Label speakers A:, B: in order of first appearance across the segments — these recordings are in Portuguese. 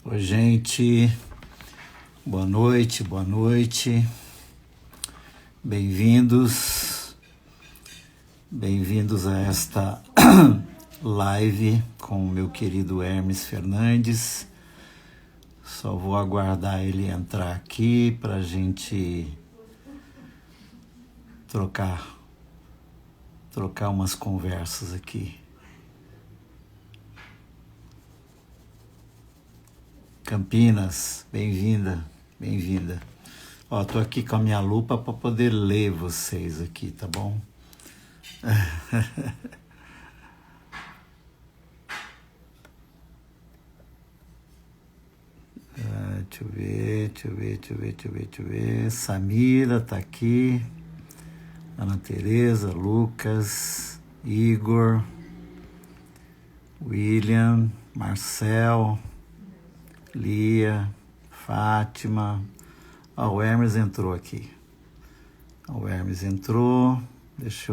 A: Oi, gente. Boa noite, boa noite. Bem-vindos. Bem-vindos a esta live com o meu querido Hermes Fernandes. Só vou aguardar ele entrar aqui para a gente trocar umas conversas aqui. Campinas, bem-vinda, bem-vinda. Ó, tô aqui com a minha lupa para poder ler vocês aqui, tá bom? Deixa eu ver. Samira tá aqui. Ana Tereza, Lucas, Igor, William, Marcel, Lia, Fátima. O Hermes entrou aqui. O Hermes entrou. Deixa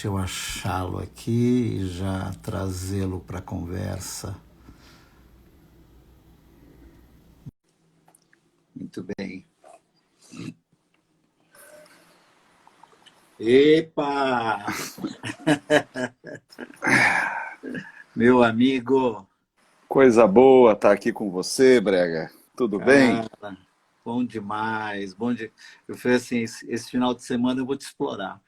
A: eu achá-lo aqui e já trazê-lo para a conversa. Muito bem. Epa! Meu amigo.
B: Coisa boa estar aqui com você, Brega. Tudo bem?
A: Bom demais. Eu falei assim, esse final de semana eu vou te explorar.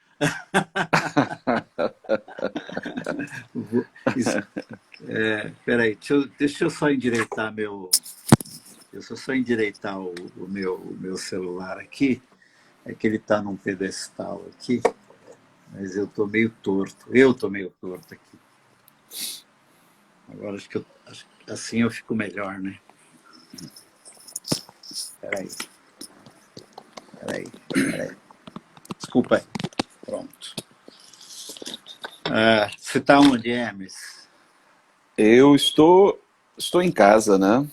A: Peraí, deixa eu só endireitar Deixa eu só endireitar o meu celular aqui. É que ele está num pedestal aqui, mas eu tô meio torto. Eu tô meio torto aqui. Agora acho que assim eu fico melhor, né? Peraí. Desculpa aí. Pronto. Você está onde, Hermes?
B: Eu estou em casa, né?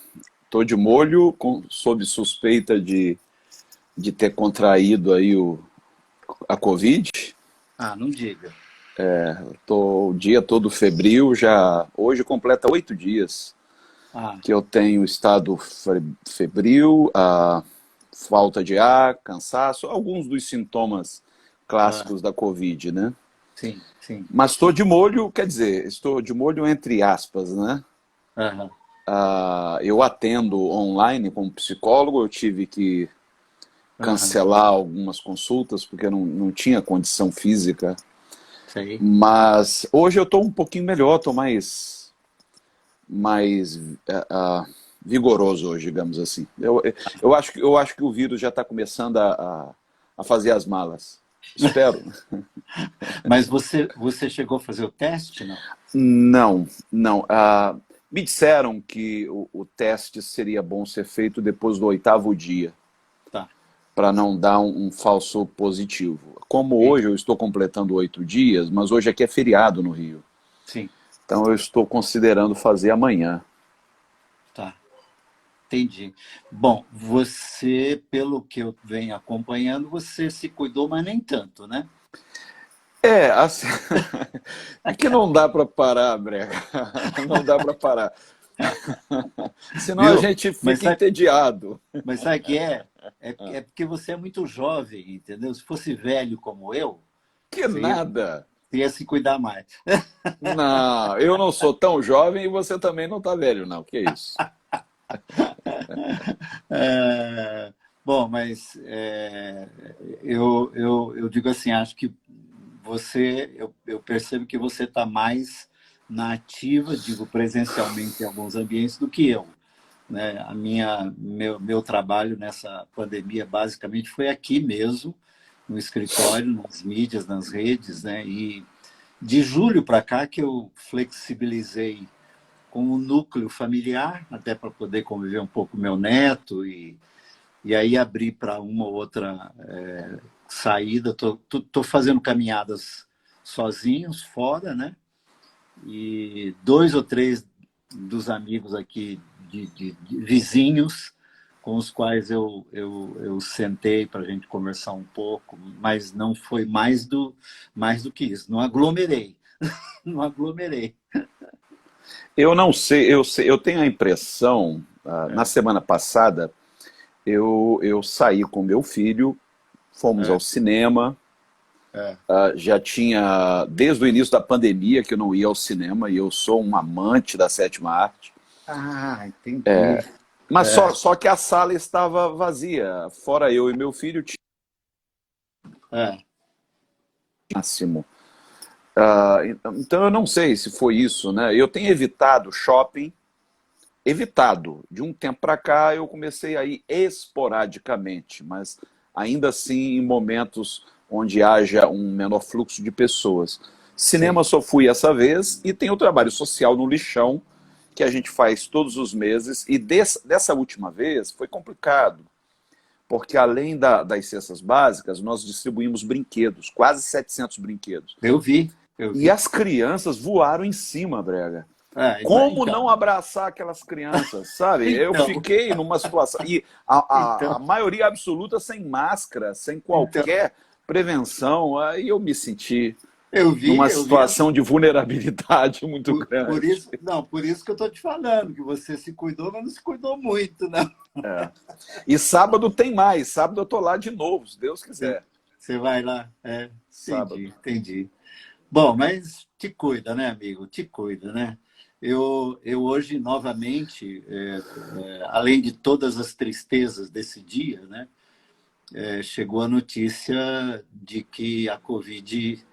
B: Estou de molho, sob suspeita de ter contraído aí a Covid.
A: Não diga.
B: Estou o dia todo febril, já hoje completa 8 dias que eu tenho estado febril, a falta de ar, cansaço, alguns dos sintomas clássicos da Covid, né?
A: Sim, sim.
B: Mas estou de molho, quer dizer, estou de molho entre aspas, né?
A: Aham.
B: Eu atendo online como psicólogo, eu tive que cancelar algumas consultas porque não tinha condição física.
A: Sei.
B: Mas hoje eu estou um pouquinho melhor, estou mais vigoroso hoje, digamos assim. Eu acho que o vírus já está começando a fazer as malas. Espero.
A: Mas você chegou a fazer o teste, não?
B: Não. Me disseram que o teste seria bom ser feito depois do 8º dia,
A: Tá.
B: para não dar um falso positivo. Como hoje eu estou completando 8 dias, mas hoje aqui é feriado no Rio.
A: Sim.
B: Então eu estou considerando fazer amanhã.
A: Tá. Entendi. Bom, você, pelo que eu venho acompanhando, você se cuidou, mas nem tanto, né?
B: Assim, é que não dá para parar, Brega. Não dá para parar. Senão a
A: Viu?
B: gente fica entediado.
A: Mas sabe o que é? É porque você é muito jovem, entendeu? Se fosse velho como eu,
B: Que
A: você ia,
B: nada.
A: você ia se cuidar mais.
B: Não, eu não sou tão jovem e você também não está velho, não. Que isso?
A: Bom, mas eu digo assim, acho que eu percebo que você está mais na ativa, digo presencialmente em alguns ambientes, do que eu. Né? Meu trabalho nessa pandemia basicamente foi aqui mesmo, no escritório, nas mídias, nas redes, né? E de julho para cá que eu flexibilizei com o núcleo familiar, até para poder conviver um pouco com meu neto, e aí abrir para uma ou outra saída. Tô fazendo caminhadas sozinhos, fora, né? E 2 ou 3 dos amigos aqui, de vizinhos, com os quais eu sentei para a gente conversar um pouco, mas não foi mais do que isso. Não aglomerei. Não aglomerei.
B: Eu não sei, eu tenho a impressão, na semana passada, eu saí com meu filho, fomos
A: É,
B: ao cinema,
A: é.
B: já tinha, desde o início da pandemia, que eu não ia ao cinema, e eu sou um amante da sétima arte,
A: Ah, entendi.
B: mas
A: É,
B: só que a sala estava vazia, fora eu e meu filho, tinha
A: é.
B: máximo. Então eu não sei se foi isso, né? Eu tenho evitado shopping, evitado. De um tempo para cá eu comecei a ir esporadicamente, mas ainda assim em momentos onde haja um menor fluxo de pessoas. Cinema
A: Sei.
B: só fui essa vez e tem o trabalho social no lixão que a gente faz todos os meses e dessa última vez foi complicado, porque além das cestas básicas, nós distribuímos brinquedos, quase 700 brinquedos.
A: Eu vi, eu
B: E
A: vi.
B: as crianças voaram em cima, Brega. Como
A: Então,
B: não abraçar aquelas crianças, sabe? Eu
A: então,
B: fiquei numa situação. E a
A: então,
B: maioria absoluta sem máscara, sem
A: então,
B: qualquer prevenção. Aí eu me senti numa
A: eu vi
B: situação de vulnerabilidade muito
A: por
B: grande.
A: isso, não, por isso que eu estou te falando, que você se cuidou, mas não se cuidou muito, não.
B: E sábado tem mais. Sábado eu tô lá de novo, se Deus quiser.
A: Você vai lá, entendi,
B: Sábado.
A: entendi. Bom, mas te cuida, né, amigo? Te cuida, né? Eu hoje, novamente, além de todas as tristezas desse dia, né, chegou a notícia de que a Covid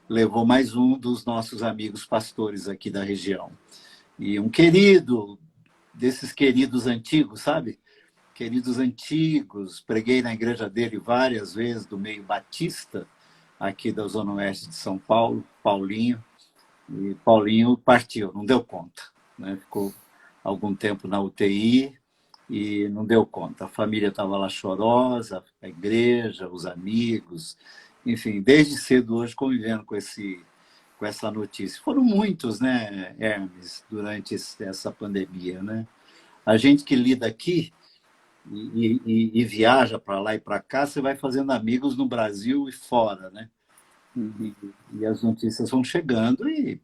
A: levou mais um dos nossos amigos pastores aqui da região. E um querido, desses queridos antigos, sabe? Queridos antigos, preguei na igreja dele várias vezes, do meio batista, aqui da Zona Oeste de São Paulo, Paulinho. E Paulinho partiu, não deu conta, né? Ficou algum tempo na UTI e não deu conta. A família estava lá chorosa, a igreja, os amigos, enfim, desde cedo hoje convivendo com essa notícia. Foram muitos, né, Hermes, durante essa pandemia, né? A gente que lida aqui e viaja para lá e para cá, você vai fazendo amigos no Brasil e fora, né? E, e as notícias vão chegando e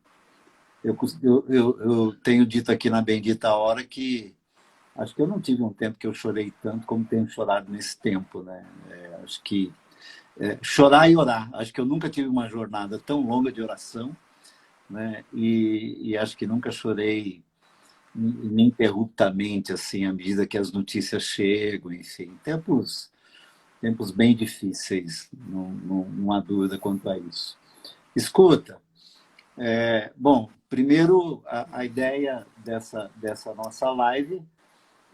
A: eu tenho dito aqui na Bendita Hora que acho que eu não tive um tempo que eu chorei tanto como tenho chorado nesse tempo, né? Acho que chorar e orar. Acho que eu nunca tive uma jornada tão longa de oração, né? E acho que nunca chorei ininterruptamente, assim, à medida que as notícias chegam, enfim. Tempos bem difíceis, não há dúvida quanto a isso. Escuta, bom, primeiro a ideia dessa nossa live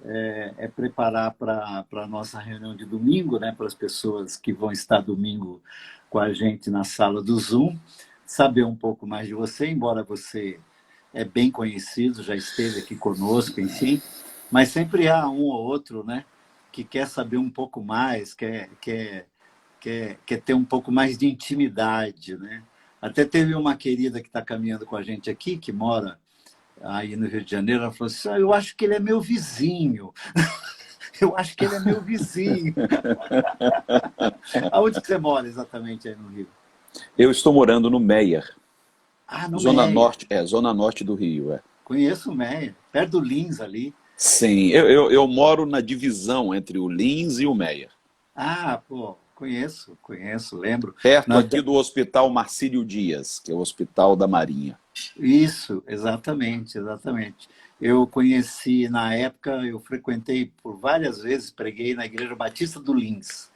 A: é preparar para a nossa reunião de domingo, né, para as pessoas que vão estar domingo com a gente na sala do Zoom, saber um pouco mais de você, embora você é bem conhecido, já esteve aqui conosco, enfim, mas sempre há um ou outro, né, que quer saber um pouco mais, quer ter um pouco mais de intimidade, né? Até teve uma querida que está caminhando com a gente aqui, que mora aí no Rio de Janeiro, ela falou assim, eu acho que ele é meu vizinho. Eu acho que ele é meu vizinho. Aonde que você mora exatamente aí no Rio?
B: Eu estou morando no Meier,
A: Ah, no
B: zona
A: Meia.
B: norte, zona norte do Rio.
A: Conheço o Meia, perto do Lins ali.
B: Sim, eu moro na divisão entre o Lins e o Meier.
A: Ah, pô, conheço, lembro.
B: Perto
A: Nós-
B: aqui do Hospital Marcílio Dias, que é o Hospital da Marinha.
A: Isso, exatamente, exatamente. Eu conheci, na época, eu frequentei por várias vezes, preguei na Igreja Batista do Lins,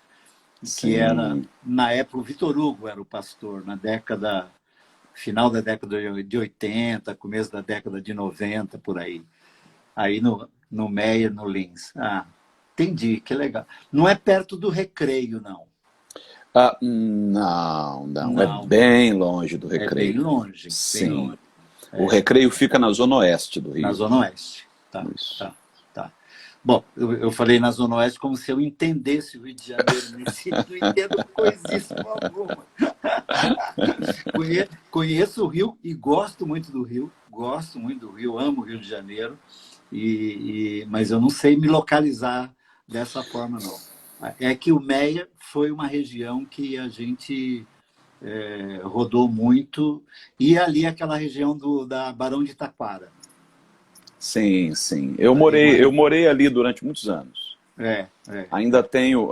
A: que era,
B: Sim.
A: na época, o Vitor Hugo era o pastor, na década, final da década de 80, começo da década de 90, por aí. Aí no Meia, no Lins. Ah, entendi, que legal. Não é perto do Recreio, não.
B: Não, é
A: Não,
B: bem longe do
A: é bem
B: Recreio.
A: longe, bem
B: Sim.
A: longe.
B: O Recreio fica na zona oeste do
A: Na
B: Rio.
A: Zona Oeste. Tá,
B: Isso.
A: tá, tá. Bom, eu falei na Zona Oeste como se eu entendesse o Rio de Janeiro nesse. Não entendo coisíssima alguma. Conheço o Rio e gosto muito do Rio. Gosto muito do Rio, amo o Rio de Janeiro. Mas eu não sei me localizar dessa forma, não. É que o Meia foi uma região que a gente rodou muito, e ali aquela região da Barão de Taquara.
B: Sim, sim. Eu morei ali durante muitos anos.
A: É, é.
B: Ainda tenho.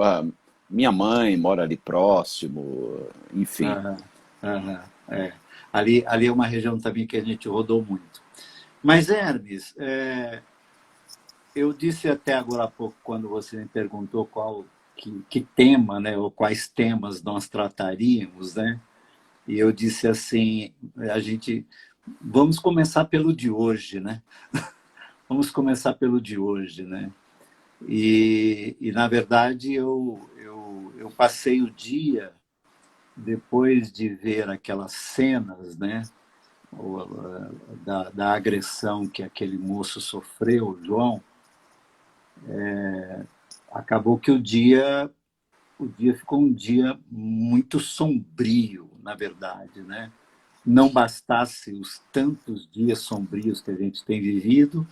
B: Minha mãe mora ali próximo, enfim.
A: Aham, aham, é. Ali é uma região também que a gente rodou muito. Mas, Hermes, eu disse até agora há pouco, quando você me perguntou que tema, né, ou quais temas nós trataríamos, né? E eu disse assim, a gente, vamos começar pelo de hoje, né? Vamos começar pelo de hoje, né? Na verdade, eu passei o dia, depois de ver aquelas cenas, né? Da agressão que aquele moço sofreu, João, acabou que o dia ficou um dia muito sombrio, na verdade, né? Não bastasse os tantos dias sombrios que a gente tem vivido,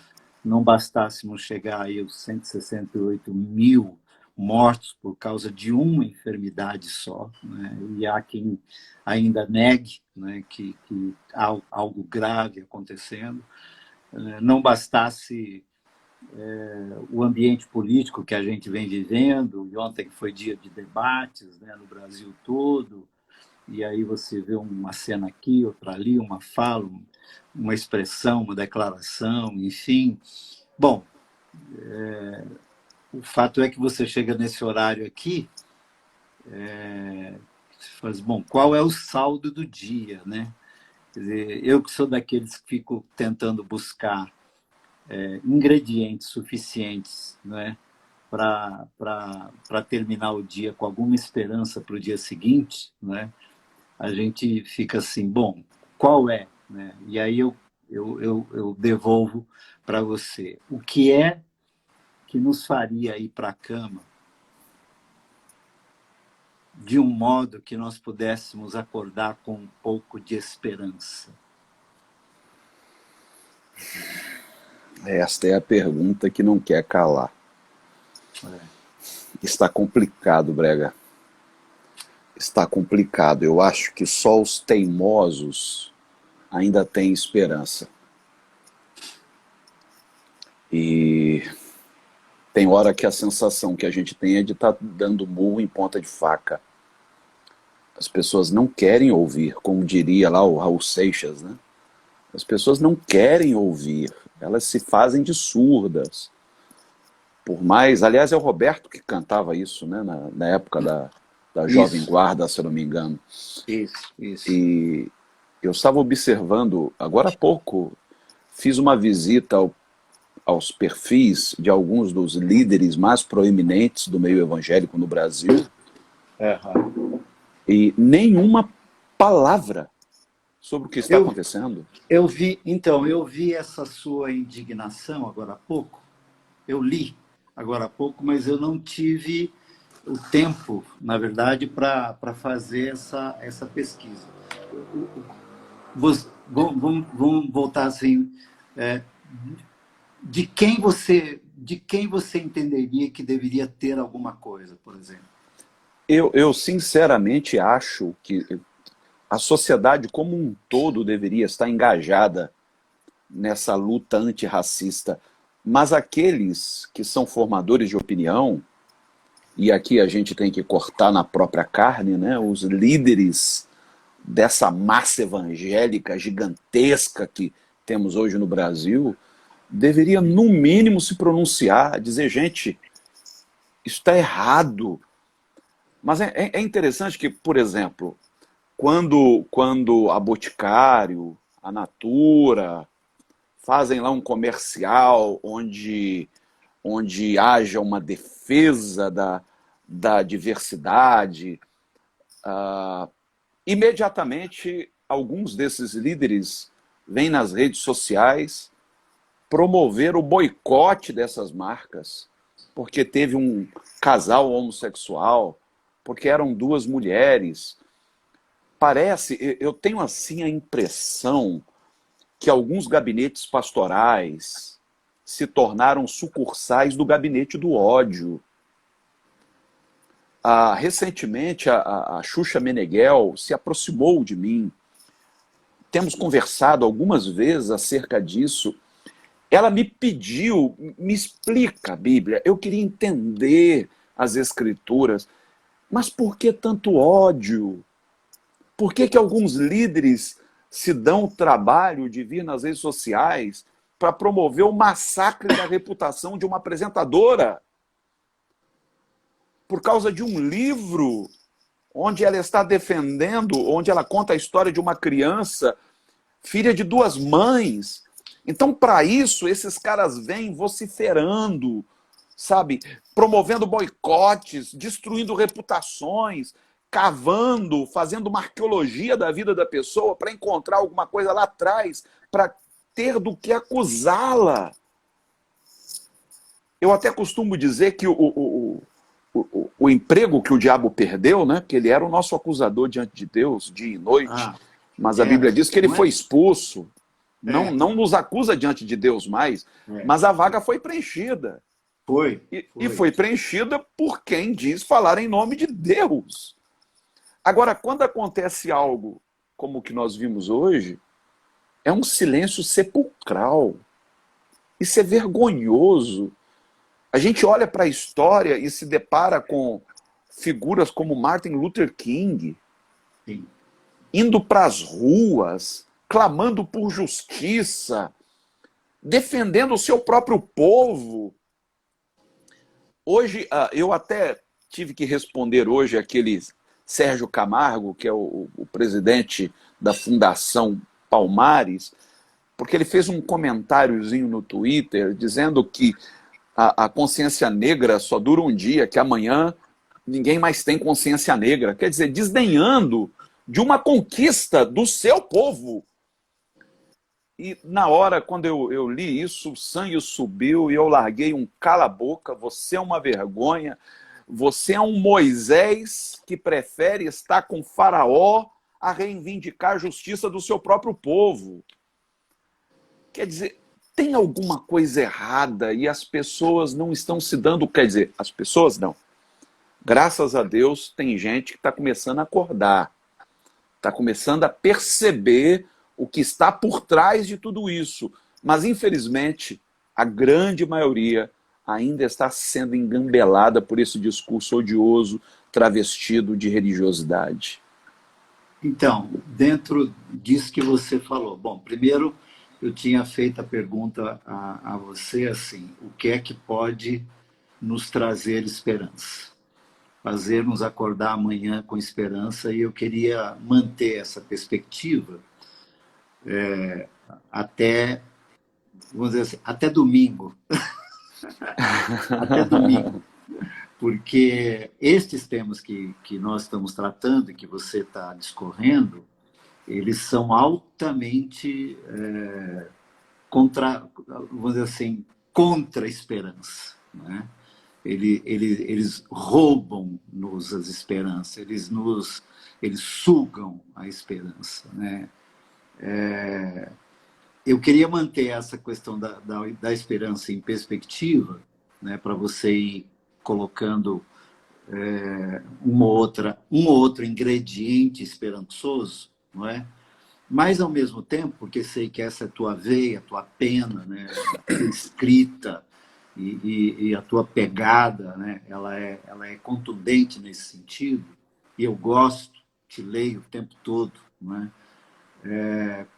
A: não bastássemos chegar aí aos 168 mil mortos por causa de uma enfermidade só, né? E há quem ainda negue, né, que há algo grave acontecendo. Não bastasse o ambiente político que a gente vem vivendo, e ontem foi dia de debates, né, no Brasil todo, e aí você vê uma cena aqui, outra ali, uma fala, uma expressão, uma declaração, enfim. Bom, o fato é que você chega nesse horário aqui, você fala assim, bom, qual é o saldo do dia, né? Quer dizer, eu que sou daqueles que fico tentando buscar ingredientes suficientes, né, para terminar o dia com alguma esperança para o dia seguinte, né, a gente fica assim, bom, qual é? Né? E aí eu devolvo para você. O que é que nos faria ir para a cama de um modo que nós pudéssemos acordar com um pouco de esperança?
B: Esta é a pergunta que não quer calar.
A: É.
B: Está complicado, Brega. Está complicado. Eu acho que só os teimosos ainda têm esperança. E tem hora que a sensação que a gente tem é de estar dando murro em ponta de faca. As pessoas não querem ouvir, como diria lá o Raul Seixas, né? As pessoas não querem ouvir, elas se fazem de surdas. Por mais, aliás, é o Roberto que cantava isso, né? Na época da Jovem
A: Isso,
B: Guarda, se eu não me engano.
A: isso.
B: E eu estava observando, agora há pouco, fiz uma visita aos perfis de alguns dos líderes mais proeminentes do meio evangélico no Brasil, e nenhuma palavra sobre o que está
A: Eu,
B: acontecendo.
A: eu vi essa sua indignação agora há pouco, eu li agora há pouco, mas eu não tive o tempo, na verdade, para fazer essa pesquisa. Vamos voltar assim, de quem você entenderia que deveria ter alguma coisa, por exemplo?
B: Eu sinceramente acho que a sociedade como um todo deveria estar engajada nessa luta antirracista, mas aqueles que são formadores de opinião, e aqui a gente tem que cortar na própria carne, né, os líderes dessa massa evangélica gigantesca que temos hoje no Brasil, deveria no mínimo se pronunciar, dizer, gente, isso está errado. Mas é interessante que, por exemplo, quando a Boticário, a Natura, fazem lá um comercial onde haja uma defesa da diversidade, imediatamente alguns desses líderes vêm nas redes sociais promover o boicote dessas marcas, porque teve um casal homossexual, porque eram duas mulheres. Parece, eu tenho assim a impressão que alguns gabinetes pastorais se tornaram sucursais do gabinete do ódio. Recentemente, a Xuxa Meneghel se aproximou de mim. Temos conversado algumas vezes acerca disso, ela me pediu, me explica a Bíblia. Eu queria entender as Escrituras. Mas por que tanto ódio? Por que que alguns líderes se dão o trabalho de vir nas redes sociais para promover o massacre da reputação de uma apresentadora? Por causa de um livro onde ela está defendendo, onde ela conta a história de uma criança, filha de 2 mães. Então, para isso, esses caras vêm vociferando, sabe? Promovendo boicotes, destruindo reputações, cavando, fazendo uma arqueologia da vida da pessoa para encontrar alguma coisa lá atrás, para ter do que acusá-la. Eu até costumo dizer que o emprego que o diabo perdeu, né? Porque ele era o nosso acusador diante de Deus, dia e noite, mas a Bíblia diz que ele foi expulso. Não nos acusa diante de Deus mais, mas a vaga foi preenchida. E foi preenchida por quem diz falar em nome de Deus. Agora, quando acontece algo como o que nós vimos hoje, é um silêncio sepulcral. Isso é vergonhoso. A gente olha para a história e se depara com figuras como Martin Luther King, sim, indo para as ruas, clamando por justiça, defendendo o seu próprio povo. Hoje, eu até tive que responder hoje aquele Sérgio Camargo, que é o presidente da Fundação Palmares, porque ele fez um comentáriozinho no Twitter dizendo que a consciência negra só dura um dia, que amanhã ninguém mais tem consciência negra. Quer dizer, desdenhando de uma conquista do seu povo. E na hora, quando eu li isso, o sangue subiu e eu larguei um cala-boca, você é uma vergonha, você é um Moisés que prefere estar com Faraó a reivindicar a justiça do seu próprio povo. Quer dizer, tem alguma coisa errada e as pessoas não estão se dando... Quer dizer, as pessoas não. Graças a Deus, tem gente que está começando a acordar, está começando a perceber o que está por trás de tudo isso. Mas, infelizmente, a grande maioria ainda está sendo engambelada por esse discurso odioso, travestido de religiosidade.
A: Então, dentro disso que você falou, bom, primeiro eu tinha feito a pergunta a você assim, o que é que pode nos trazer esperança? Fazer-nos acordar amanhã com esperança, e eu queria manter essa perspectiva até, vamos dizer assim, até domingo. Até domingo. Porque estes temas que nós estamos tratando e que você está discorrendo, eles são altamente vamos dizer assim, contra a esperança, né? Eles roubam-nos as esperanças, eles sugam a esperança, né? Eu queria manter essa questão da esperança em perspectiva, né, para você ir colocando um ou outro ingrediente esperançoso, não é? Mas, ao mesmo tempo, porque sei que essa é a tua veia, a tua pena, né, a tua escrita e a tua pegada, né, ela é contundente nesse sentido, e eu gosto, te leio o tempo todo, não é?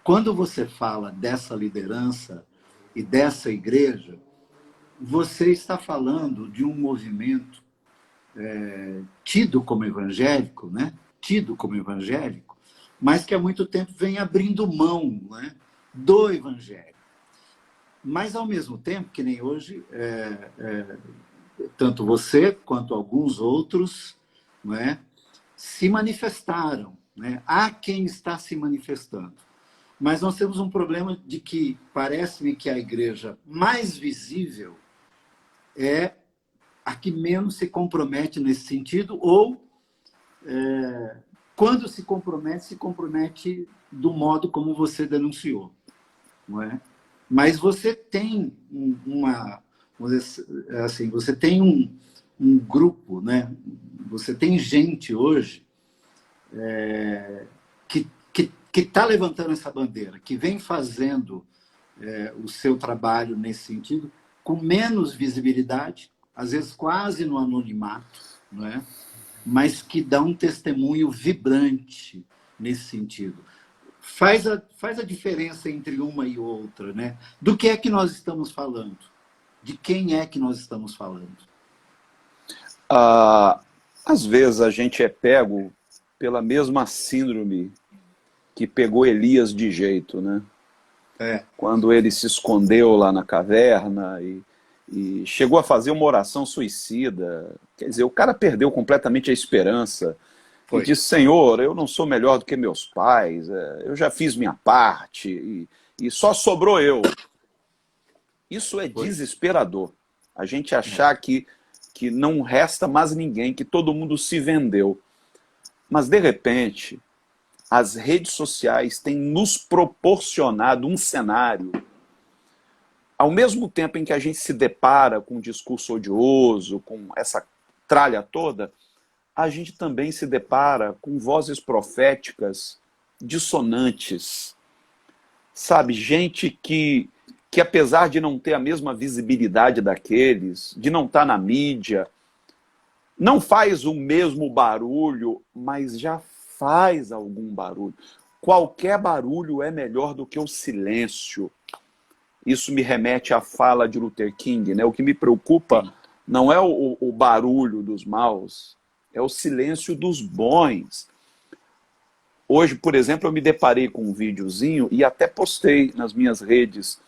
A: Quando você fala dessa liderança e dessa igreja, você está falando de um movimento tido como evangélico, né? Tido como evangélico, mas que há muito tempo vem abrindo mão, né, do evangelho. Mas, ao mesmo tempo, que nem hoje, tanto você quanto alguns outros, não é, se manifestaram, né? Há quem está se manifestando. Mas nós temos um problema de que parece-me que a igreja mais visível é a que menos se compromete nesse sentido, ou quando se compromete do modo como você denunciou, não é? Mas você tem assim, você tem um grupo, né? Você tem gente hoje que está levantando essa bandeira, que vem fazendo o seu trabalho nesse sentido, com menos visibilidade, às vezes quase no anonimato, não é? Mas que dá um testemunho vibrante nesse sentido. Faz a diferença entre uma e outra, né? Do que é que nós estamos falando? De quem é que nós estamos falando?
B: Às vezes a gente é pego pela mesma síndrome que pegou Elias de jeito, né? Quando ele se escondeu lá na caverna e chegou a fazer uma oração suicida. Quer dizer, o cara perdeu completamente a esperança. E disse, Senhor, eu não sou melhor do que meus pais, eu já fiz minha parte e só sobrou eu. Isso é desesperador. A gente achar que não resta mais ninguém, que todo mundo se vendeu. Mas, de repente, as redes sociais têm nos proporcionado um cenário. Ao mesmo tempo em que a gente se depara com um discurso odioso, com essa tralha toda, a gente também se depara com vozes proféticas dissonantes. Sabe, gente que apesar de não ter a mesma visibilidade daqueles, de não estar na mídia, não faz o mesmo barulho, mas já faz algum barulho. Qualquer barulho é melhor do que o silêncio. Isso me remete à fala de Luther King, né? O que me preocupa não é o barulho dos maus, é o silêncio dos bons. Hoje, por exemplo, eu me deparei com um videozinho e até postei nas minhas redes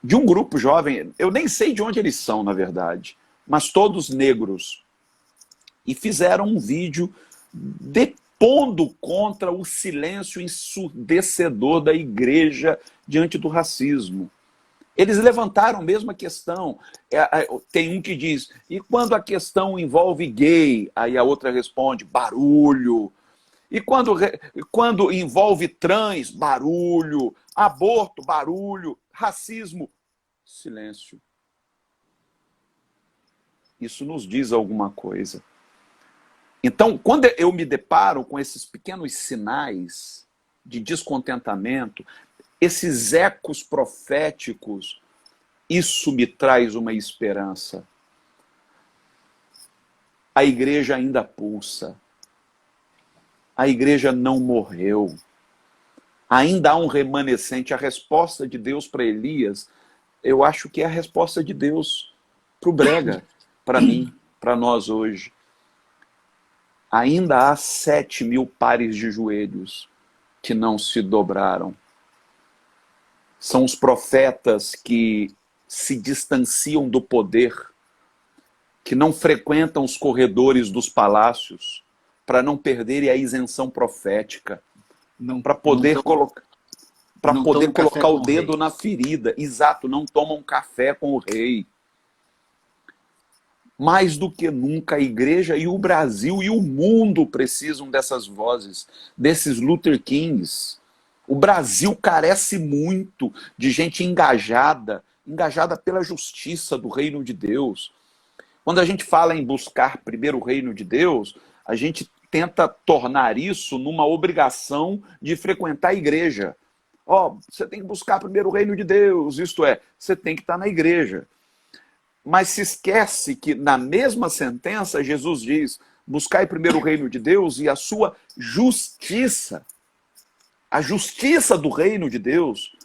B: de um grupo jovem, eu nem sei de onde eles são, na verdade, mas todos negros. E fizeram um vídeo depondo contra o silêncio ensurdecedor da igreja diante do racismo. Eles levantaram mesmo a questão. Tem um que diz, e quando a questão envolve gay? Aí a outra responde, barulho. E quando envolve trans, barulho. Aborto, barulho. Racismo, silêncio. Isso nos diz alguma coisa. Então, quando eu me deparo com esses pequenos sinais de descontentamento, esses ecos proféticos, isso me traz uma esperança. A igreja ainda pulsa. A igreja não morreu. Ainda há um remanescente. A resposta de Deus para Elias, eu acho que é a resposta de Deus para o Brega, para mim, para nós hoje. Ainda há 7.000 pares de joelhos que não se dobraram. São os profetas que se distanciam do poder, que não frequentam os corredores dos palácios, para não perderem a isenção profética, para poder colocar o dedo na ferida. Exato, não tomam café com o rei. Mais do que nunca, a igreja e o Brasil e o mundo precisam dessas vozes, desses Luther Kings. O Brasil carece muito de gente engajada pela justiça do reino de Deus. Quando a gente fala em buscar primeiro o reino de Deus, a gente tenta tornar isso numa obrigação de frequentar a igreja. Você tem que buscar primeiro o reino de Deus, isto é, você tem que estar na igreja. Mas se esquece que na mesma sentença Jesus diz, buscai primeiro o reino de Deus e a sua justiça. A justiça do reino de Deus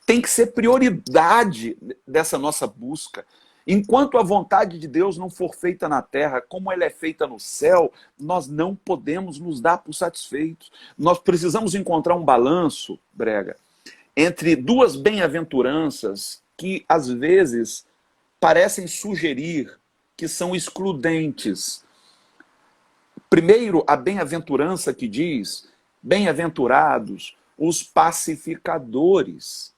B: tem que ser prioridade dessa nossa busca. Enquanto a vontade de Deus não for feita na terra como ela é feita no céu, nós não podemos nos dar por satisfeitos. Nós precisamos encontrar um balanço, Brega, entre duas bem-aventuranças que, às vezes, parecem sugerir que são excludentes. Primeiro, a bem-aventurança que diz, bem-aventurados os pacificadores,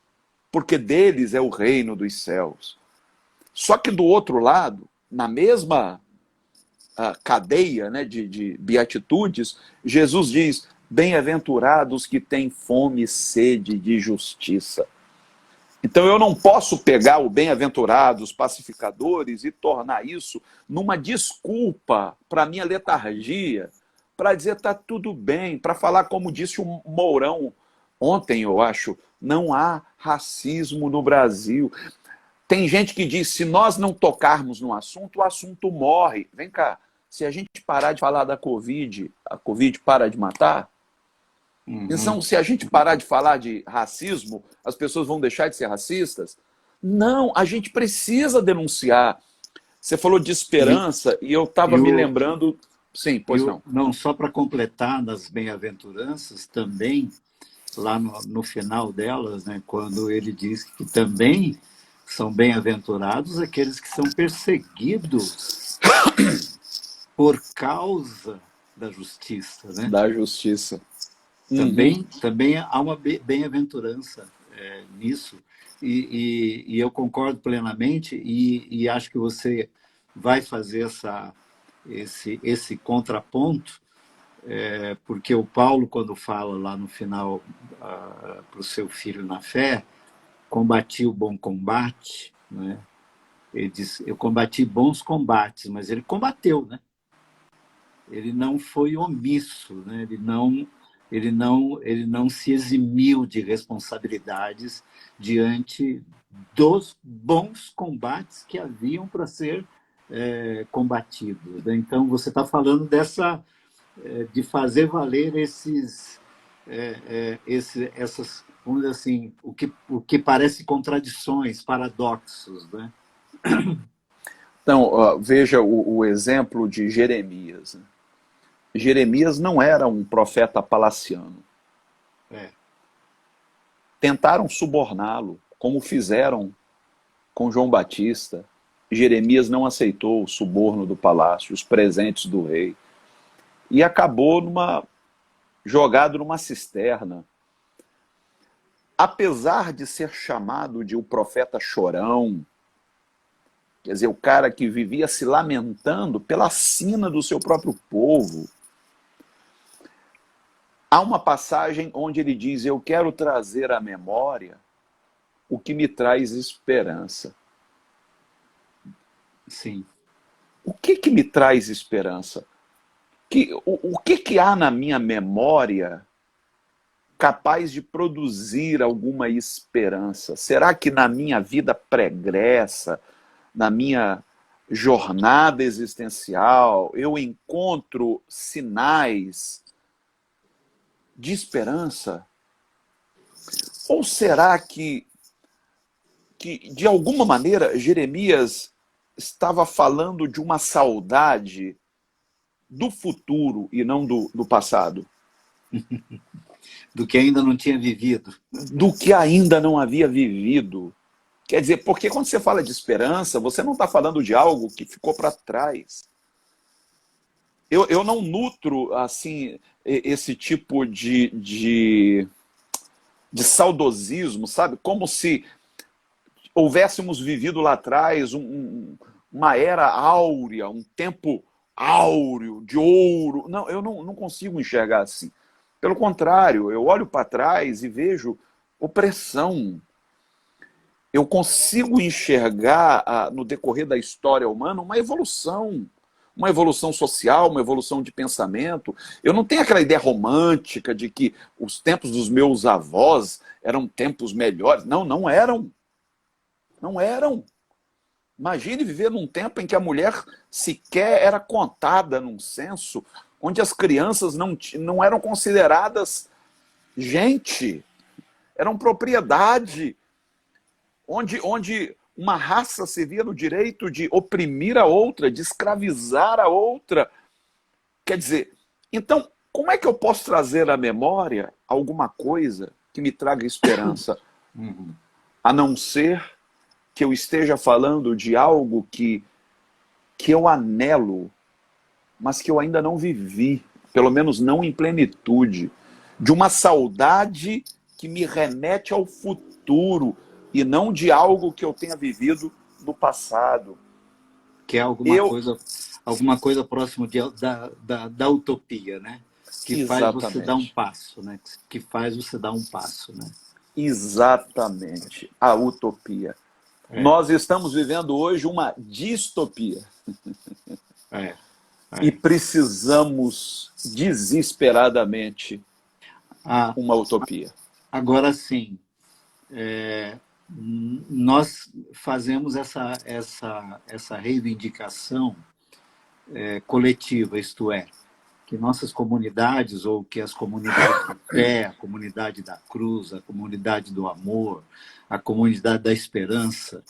B: porque deles é o reino dos céus. Só que do outro lado, na mesma cadeia, né, de beatitudes, Jesus diz, bem-aventurados que têm fome e sede de justiça. Então eu não posso pegar o bem-aventurados pacificadores e tornar isso numa desculpa para a minha letargia, para dizer está tudo bem, para falar como disse o Mourão ontem, eu acho, Não há racismo no Brasil. Tem gente que diz, se nós não tocarmos no assunto, o assunto morre. Vem cá, se a gente parar de falar da Covid, a Covid para de matar? Então, se a gente parar de falar de racismo, as pessoas vão deixar de ser racistas? Não, a gente precisa denunciar. Você falou de esperança e eu estava me lembrando... Sim, pois não.
A: Não, só para completar, nas bem-aventuranças, também, lá no final delas, né, quando ele diz que também são bem-aventurados aqueles que são perseguidos por causa da justiça. Né?
B: Da justiça.
A: Também há uma bem-aventurança nisso. E eu concordo plenamente e acho que você vai fazer esse contraponto, porque o Paulo, quando fala lá no final para o seu filho na fé, combati o bom combate, né? Ele diz, eu combati bons combates, mas ele combateu, né? Ele não foi omisso, né? Ele não se eximiu de responsabilidades diante dos bons combates que haviam para ser combatidos. Né? Então, você está falando de fazer valer essas, vamos dizer assim, o que parece contradições, paradoxos. Né?
B: Então, veja o exemplo de Jeremias. Jeremias não era um profeta palaciano. Tentaram suborná-lo, como fizeram com João Batista. Jeremias não aceitou o suborno do palácio, os presentes do rei, e acabou jogado numa cisterna. Apesar de ser chamado de o profeta chorão, quer dizer, o cara que vivia se lamentando pela sina do seu próprio povo, há uma passagem onde ele diz, eu quero trazer à memória o que me traz esperança.
A: Sim.
B: O que me traz esperança? O que há na minha memória capaz de produzir alguma esperança? Será que na minha vida pregressa, na minha jornada existencial, eu encontro sinais de esperança? Ou será que de alguma maneira, Jeremias estava falando de uma saudade do futuro e não do passado?
A: Do que ainda não tinha vivido.
B: Do que ainda não havia vivido. Quer dizer, porque quando você fala de esperança, você não está falando de algo que ficou para trás. Eu não nutro assim esse tipo de saudosismo, sabe? Como se houvéssemos vivido lá atrás uma era áurea, um tempo áureo, de ouro. Não, eu não consigo enxergar assim. Pelo contrário, eu olho para trás e vejo opressão. Eu consigo enxergar no decorrer da história humana uma evolução social, uma evolução de pensamento. Eu não tenho aquela ideia romântica de que os tempos dos meus avós eram tempos melhores. Não, não eram. Não eram. Imagine viver num tempo em que a mulher sequer era contada num censo, onde as crianças não eram consideradas gente, eram propriedade, onde uma raça se via no direito de oprimir a outra, de escravizar a outra. Quer dizer, então, como é que eu posso trazer à memória alguma coisa que me traga esperança? A não ser que eu esteja falando de algo que eu anelo, mas que eu ainda não vivi, pelo menos não em plenitude, de uma saudade que me remete ao futuro e não de algo que eu tenha vivido no passado.
A: Que é alguma coisa próximo da utopia, né? Que faz você dar um passo, né? Que faz você dar um passo, né?
B: Exatamente, a utopia. Nós estamos vivendo hoje uma distopia. E precisamos desesperadamente uma utopia.
A: Agora sim, nós fazemos essa reivindicação coletiva, isto é, que nossas comunidades, ou que as comunidades da fé, a comunidade da cruz, a comunidade do amor, a comunidade da esperança,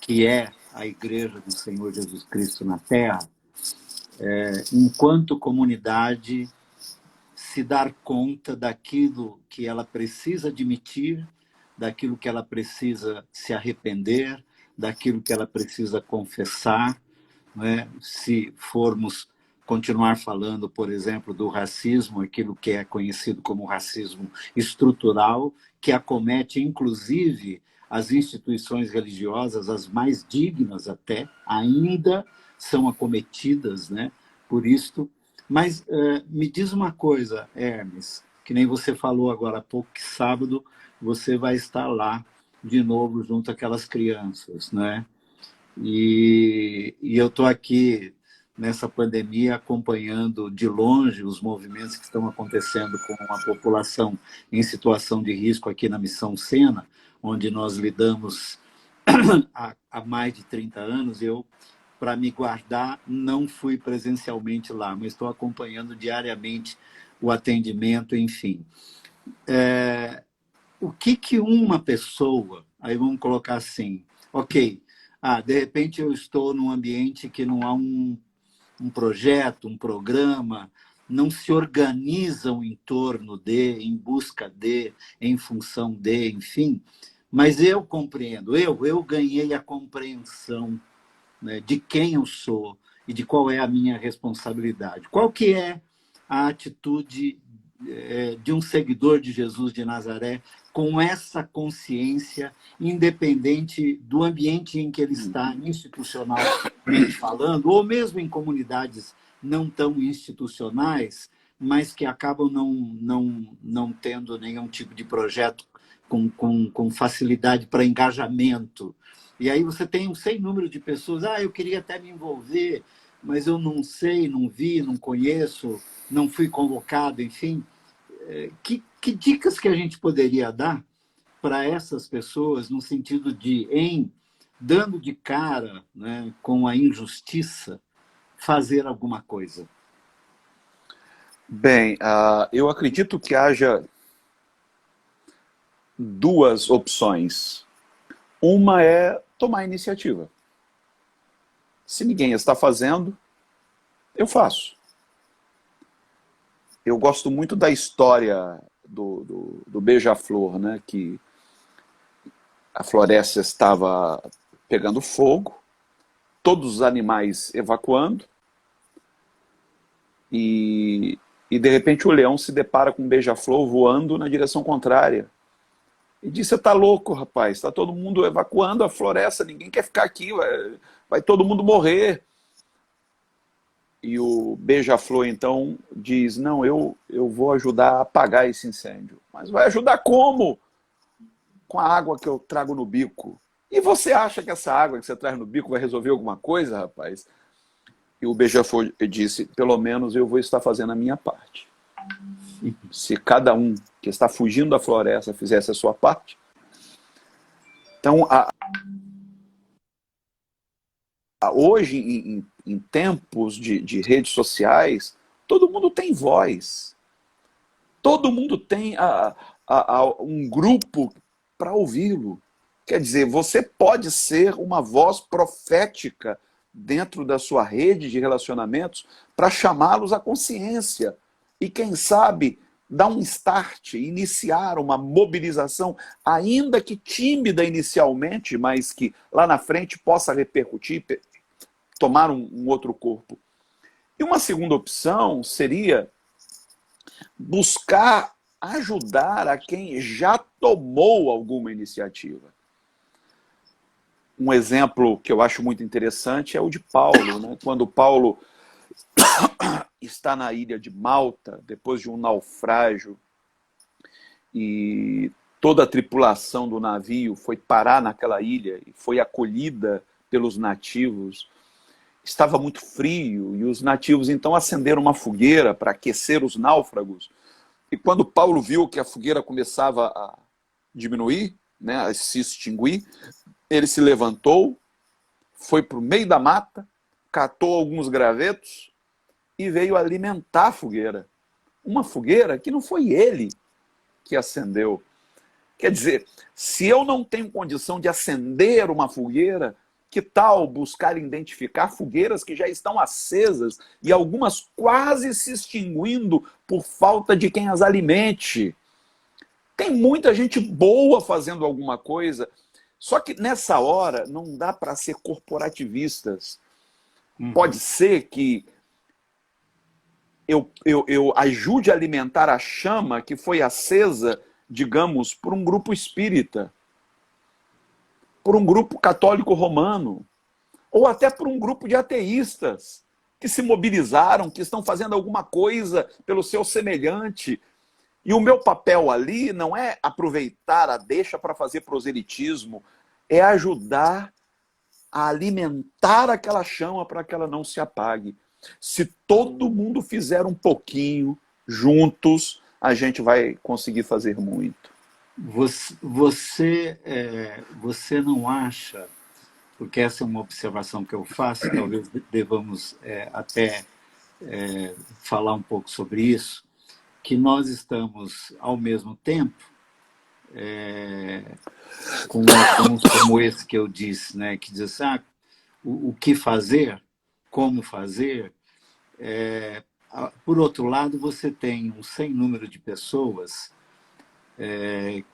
A: que é a Igreja do Senhor Jesus Cristo na Terra, enquanto comunidade, se dar conta daquilo que ela precisa admitir, daquilo que ela precisa se arrepender, daquilo que ela precisa confessar, né? Se formos continuar falando, por exemplo, do racismo, aquilo que é conhecido como racismo estrutural, que acomete, inclusive, as instituições religiosas, as mais dignas até, ainda são acometidas, né, por isto. Mas me diz uma coisa, Hermes, que nem você falou agora há pouco, que sábado você vai estar lá de novo junto àquelas crianças, né? E eu estou aqui nessa pandemia acompanhando de longe os movimentos que estão acontecendo com a população em situação de risco aqui na Missão Sena, onde nós lidamos há mais de 30 anos. Eu, para me guardar, não fui presencialmente lá, mas estou acompanhando diariamente o atendimento, enfim. O que uma pessoa, aí vamos colocar assim, ok, de repente eu estou num ambiente que não há um projeto, um programa, não se organizam em torno de, em busca de, em função de, enfim. Mas eu compreendo, eu ganhei a compreensão, né, de quem eu sou e de qual é a minha responsabilidade. Qual que é a atitude de um seguidor de Jesus de Nazaré com essa consciência, independente do ambiente em que ele está, institucionalmente falando, ou mesmo em comunidades não tão institucionais, mas que acabam não tendo nenhum tipo de projeto com facilidade para engajamento. E aí você tem um sem número de pessoas, eu queria até me envolver, mas eu não sei, não vi, não conheço, não fui convocado, enfim. Que dicas que a gente poderia dar para essas pessoas no sentido de, dando de cara, né, com a injustiça, fazer alguma coisa?
B: Bem, eu acredito que haja duas opções. Uma é tomar iniciativa. Se ninguém está fazendo, eu faço. Eu gosto muito da história do beija-flor, né? Que a floresta estava pegando fogo, todos os animais evacuando, e de repente o leão se depara com um beija-flor voando na direção contrária. E diz: você está louco, rapaz, está todo mundo evacuando a floresta, ninguém quer ficar aqui, vai todo mundo morrer. E o beija-flor então diz: não, eu vou ajudar a apagar esse incêndio. Mas vai ajudar como? Com a água que eu trago no bico. E você acha que essa água que você traz no bico vai resolver alguma coisa, rapaz? E o beija-flor disse: pelo menos eu vou estar fazendo a minha parte. Se cada um que está fugindo da floresta fizesse a sua parte. Então, hoje, em tempos de redes sociais, todo mundo tem voz. Todo mundo tem um grupo para ouvi-lo. Quer dizer, você pode ser uma voz profética dentro da sua rede de relacionamentos para chamá-los à consciência. E quem sabe dar um start, iniciar uma mobilização, ainda que tímida inicialmente, mas que lá na frente possa repercutir, tomar um outro corpo. E uma segunda opção seria buscar ajudar a quem já tomou alguma iniciativa. Um exemplo que eu acho muito interessante é o de Paulo, né? Quando Paulo está na ilha de Malta, depois de um naufrágio, e toda a tripulação do navio foi parar naquela ilha e foi acolhida pelos nativos. Estava muito frio e os nativos então acenderam uma fogueira para aquecer os náufragos. E quando Paulo viu que a fogueira começava a diminuir, né, a se extinguir, ele se levantou, foi para o meio da mata, catou alguns gravetos e veio alimentar a fogueira. Uma fogueira que não foi ele que acendeu. Quer dizer, se eu não tenho condição de acender uma fogueira, que tal buscar identificar fogueiras que já estão acesas e algumas quase se extinguindo por falta de quem as alimente? Tem muita gente boa fazendo alguma coisa, só que nessa hora não dá para ser corporativistas. Pode ser que eu ajude a alimentar a chama que foi acesa, digamos, por um grupo espírita, por um grupo católico romano, ou até por um grupo de ateístas que se mobilizaram, que estão fazendo alguma coisa pelo seu semelhante. E o meu papel ali não é aproveitar a deixa para fazer proselitismo, é ajudar a alimentar aquela chama para que ela não se apague. Se todo mundo fizer um pouquinho juntos, a gente vai conseguir fazer muito.
A: Você não acha, porque essa é uma observação que eu faço, talvez devamos até falar um pouco sobre isso, que nós estamos, ao mesmo tempo, com alguns como esse que eu disse, né, que diz assim, o que fazer, como fazer. Por outro lado, você tem um sem número de pessoas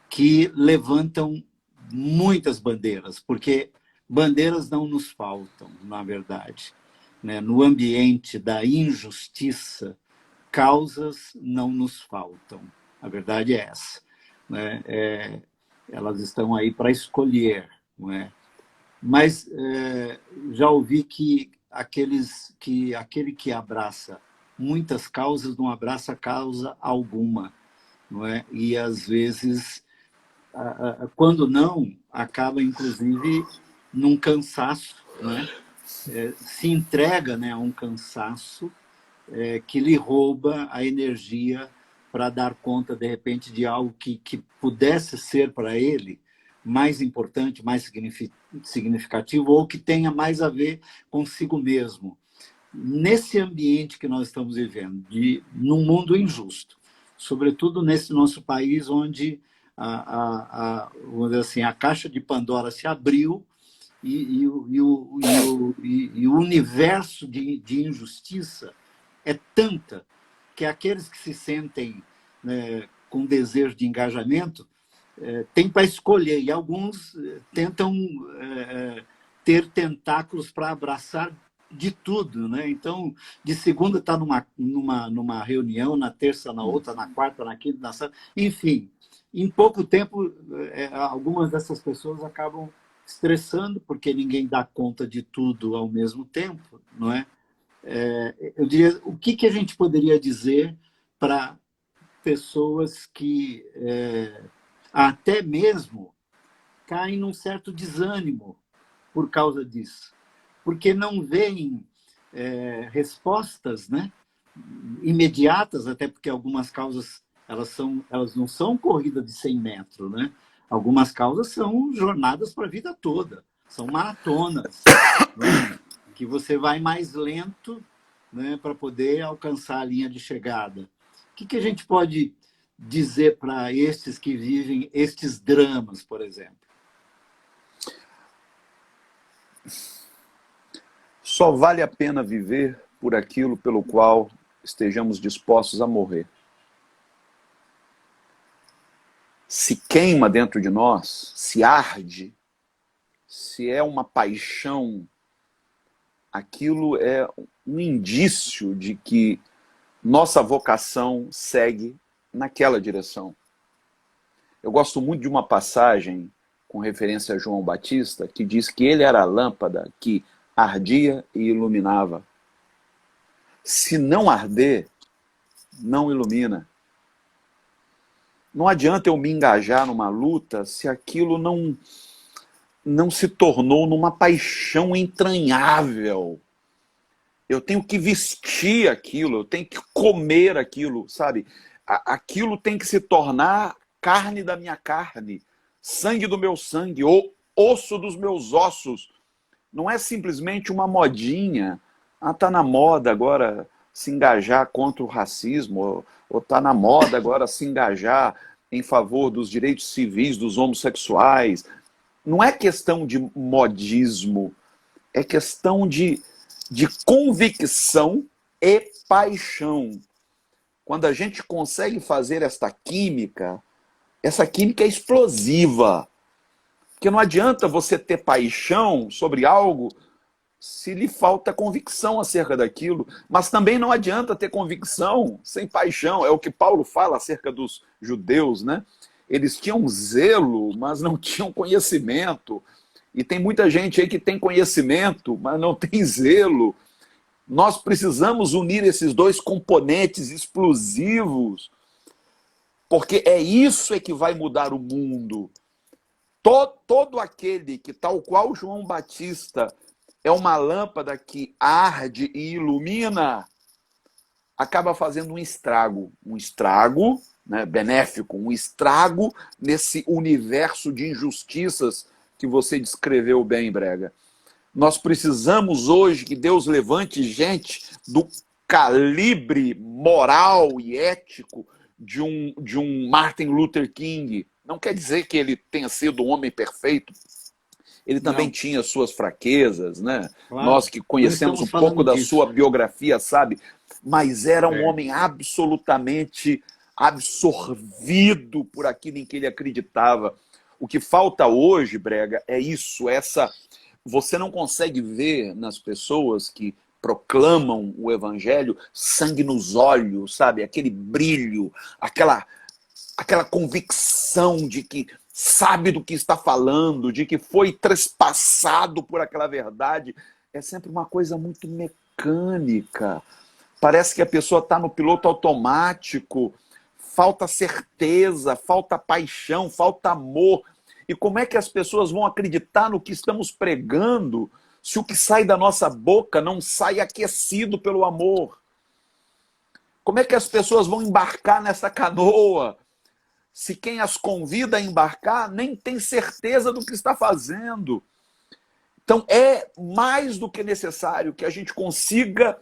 A: que levantam muitas bandeiras, porque bandeiras não nos faltam, na verdade. Né? No ambiente da injustiça, causas não nos faltam. A verdade é essa. Né? Elas estão aí para escolher. Não é? Mas já ouvi que aquele que abraça muitas causas não abraça causa alguma. Não é? E, às vezes, quando não, acaba, inclusive, num cansaço. Né? Se entrega, né, a um cansaço que lhe rouba a energia para dar conta, de repente, de algo que pudesse ser para ele mais importante, mais significativo, ou que tenha mais a ver consigo mesmo. Nesse ambiente que nós estamos vivendo, num mundo injusto, sobretudo nesse nosso país, onde vamos dizer assim, a caixa de Pandora se abriu e o universo de injustiça é tanta que aqueles que se sentem com desejo de engajamento têm para escolher, e alguns tentam ter tentáculos para abraçar de tudo. Né? Então, de segunda está numa reunião, na terça na outra, na quarta, na quinta, na sexta, enfim. Em pouco tempo, algumas dessas pessoas acabam estressando, porque ninguém dá conta de tudo ao mesmo tempo, não é? Eu diria, o que a gente poderia dizer para pessoas que até mesmo caem num certo desânimo por causa disso, porque não veem respostas, né, imediatas, até porque algumas causas elas não são corrida de 100 metros, né? Algumas causas são jornadas para a vida toda, são maratonas, né? Que você vai mais lento, né, para poder alcançar a linha de chegada. O que a gente pode dizer para estes que vivem estes dramas, por exemplo?
B: Só vale a pena viver por aquilo pelo qual estejamos dispostos a morrer. Se queima dentro de nós, se arde, se é uma paixão, aquilo é um indício de que nossa vocação segue naquela direção. Eu gosto muito de uma passagem com referência a João Batista, que diz que ele era a lâmpada que ardia e iluminava. Se não arder, não ilumina. Não adianta eu me engajar numa luta se aquilo não se tornou numa paixão entranhável. Eu tenho que vestir aquilo, eu tenho que comer aquilo, sabe? Aquilo tem que se tornar carne da minha carne. sangue do meu sangue, ou osso dos meus ossos. Não é simplesmente uma modinha. Ah, tá na moda agora se engajar contra o racismo, ou tá na moda agora se engajar em favor dos direitos civis dos homossexuais. Não é questão de modismo, é questão de convicção e paixão. Quando a gente consegue fazer essa química é explosiva. Porque não adianta você ter paixão sobre algo se lhe falta convicção acerca daquilo. Mas também não adianta ter convicção sem paixão. É o que Paulo fala acerca dos judeus, né? Eles tinham zelo, mas não tinham conhecimento. E tem muita gente aí que tem conhecimento, mas não tem zelo. Nós precisamos unir esses dois componentes explosivos, porque é isso que vai mudar o mundo. Todo aquele que, tal qual João Batista, é uma lâmpada que arde e ilumina, acaba fazendo um estrago, né, benéfico, um estrago nesse universo de injustiças que você descreveu bem, Brega. Nós precisamos hoje que Deus levante gente do calibre moral e ético de um Martin Luther King. Não quer dizer que ele tenha sido um homem perfeito. Ele também tinha suas fraquezas, né?
A: Claro.
B: Nós que conhecemos um pouco da sua biografia, sabe? Mas era um homem absolutamente absorvido por aquilo em que ele acreditava. O que falta hoje, Brega, é isso, você não consegue ver nas pessoas que proclamam o evangelho sangue nos olhos, sabe? Aquele brilho, aquela convicção de que sabe do que está falando, de que foi trespassado por aquela verdade. É sempre uma coisa muito mecânica. Parece que a pessoa está no piloto automático. Falta certeza, falta paixão, falta amor. E como é que as pessoas vão acreditar no que estamos pregando se o que sai da nossa boca não sai aquecido pelo amor? Como é que as pessoas vão embarcar nessa canoa se quem as convida a embarcar nem tem certeza do que está fazendo? Então é mais do que necessário que a gente consiga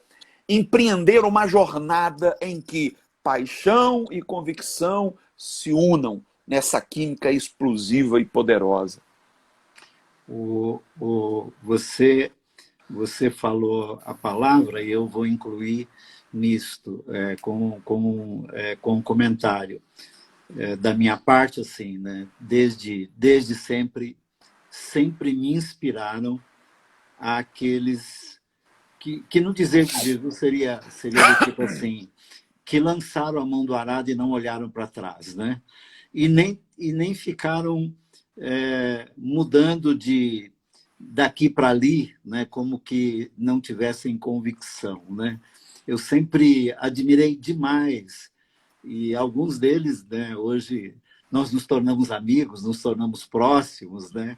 B: empreender uma jornada em que paixão e convicção se unam nessa química explosiva e poderosa.
A: Você falou a palavra e eu vou incluir nisto com um comentário da minha parte, assim, né? Desde sempre me inspiraram aqueles que no dizer de Jesus seria do tipo assim, que lançaram a mão do arado e não olharam para trás, né? E nem ficaram mudando daqui para ali, né? Como que não tivessem convicção, né? Eu sempre admirei demais, e alguns deles, né, hoje nós nos tornamos amigos, nos tornamos próximos, né?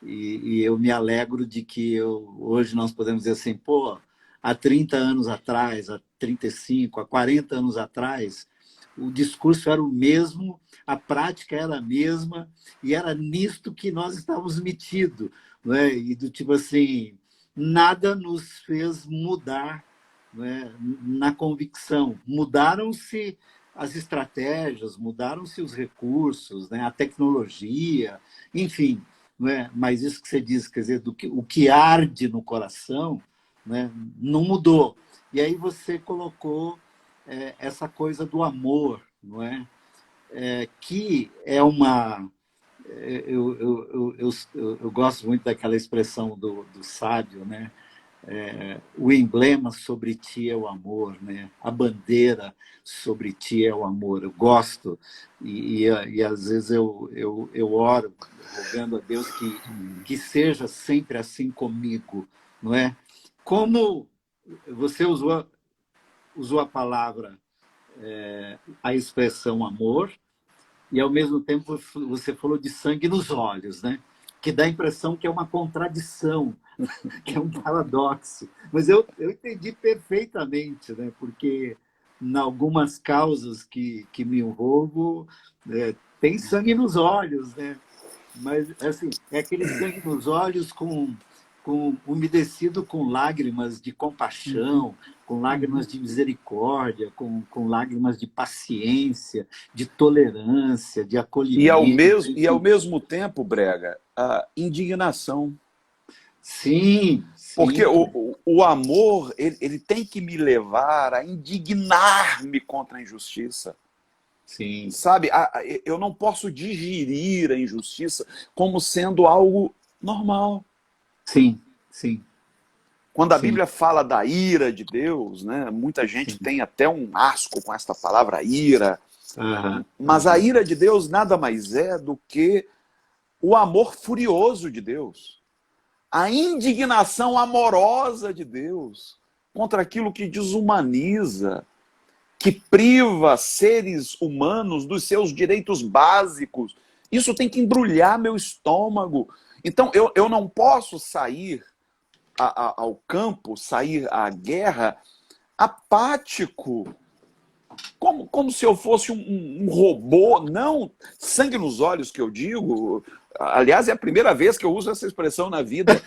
A: E eu me alegro de que hoje nós podemos dizer assim, pô, há 30 anos atrás, há 35, há 40 anos atrás, o discurso era o mesmo, a prática era a mesma, e era nisto que nós estávamos metidos, né? E do tipo assim, nada nos fez mudar, né, na convicção. Mudaram-se as estratégias, mudaram-se os recursos, né, a tecnologia, enfim, né? Mas isso que você diz, quer dizer, o que arde no coração, né, não mudou. E aí você colocou essa coisa do amor, não é? Que é uma... Eu gosto muito daquela expressão do sábio, né? O emblema sobre ti é o amor, né? A bandeira sobre ti é o amor. Eu gosto, e às vezes eu oro, rogando a Deus que seja sempre assim comigo, não é? Como você usou a palavra, a expressão amor, e ao mesmo tempo você falou de sangue nos olhos, né? Que dá a impressão que é uma contradição, que é um paradoxo. Mas eu entendi perfeitamente, né? Porque em algumas causas que me envolvo, tem sangue nos olhos, né? Mas, assim, é aquele sangue nos olhos umedecido com lágrimas de
C: Uhum,
A: compaixão, com lágrimas
C: uhum.
A: de misericórdia, com lágrimas de paciência, de tolerância, de acolhimento,
B: E ao
A: enfim.
B: mesmo tempo, Brega, a indignação.
A: Sim,
B: Porque
A: sim,
B: o amor, ele tem que me levar a indignar-me contra a injustiça.
A: sim,
B: Sabe, eu não posso digerir a injustiça como sendo algo normal.
A: sim, sim,
B: Quando a
A: sim,
B: Bíblia fala da ira de Deus, né, muita gente
A: sim.
B: tem até um asco com esta palavra ira,
A: Aham,
B: mas a
A: aham.
B: ira de Deus nada mais é do que o amor furioso de Deus, a indignação amorosa de Deus contra aquilo que desumaniza, que priva seres humanos dos seus direitos básicos. Isso tem que embrulhar meu estômago. Então, eu não posso sair ao campo, sair à guerra apático, como se eu fosse um robô. Não, sangue nos olhos que eu digo. Aliás, é a primeira vez que eu uso essa expressão na vida.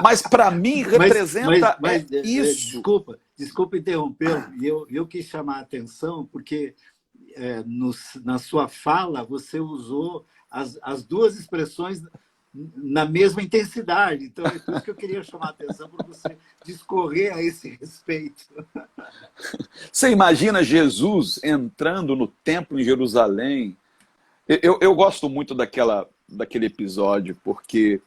B: Mas para mim representa isso.
A: desculpa interrompê-lo. E eu quis chamar a atenção porque na sua fala você usou as duas expressões na mesma intensidade. Então é por isso que eu queria chamar a atenção para você discorrer a esse respeito.
B: Você imagina Jesus entrando no templo em Jerusalém? Eu gosto muito daquele episódio, porque